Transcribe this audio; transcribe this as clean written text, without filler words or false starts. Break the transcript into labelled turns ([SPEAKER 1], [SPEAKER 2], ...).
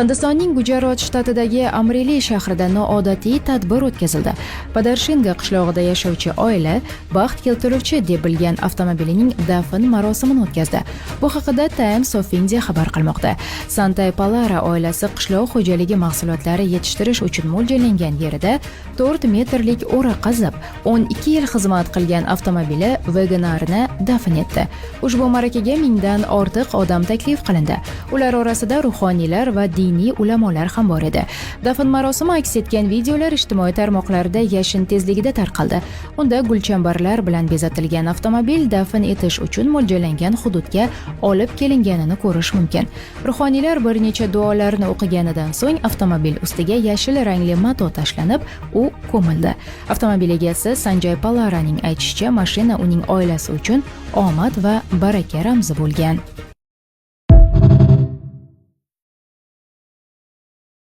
[SPEAKER 1] Hindistonning Gujarot shtatidagi Amreli shahrida noodatiy tadbir o'tkazildi. Padarshinga qishlog'ida yashovchi oila baxt keltiruvchi deb bilgan avtomobilining dafn marosimini o'tkazdi. Bu haqida Times of India xabar qilmoqda. Santay Palara oilasi qishloq xo'jaligi mahsulotlari yetishtirish uchun mo'ljallangan yerida 4 metrlik o'ra qazib, 12 yil xizmat qilgan avtomobili Wagoner'ni dafn etdi. Ushbu marakaga mingdan ortiq odam taklif qilindi. Ular orasida ruhoniylar va diniy ulamolar ham bor edi. Dafn marosimi aks etgan videolar ijtimoiy tarmoqlarda yashin tezligida tarqaldi. Unda gulchambarlar bilan bezatilgan avtomobil dafn etish uchun mo'ljallangan hududga olib kelinganini ko'rish mumkin. Ruhoniylar bir necha duolarni o'qiganidan so'ng avtomobil ustiga yashil rangli mato tashlanib, u ko'mildi. Avtomobil egasi Sanjay Palaraning aytishicha, mashina uning oilasi uchun omad va baraka ramzi bo'lgan.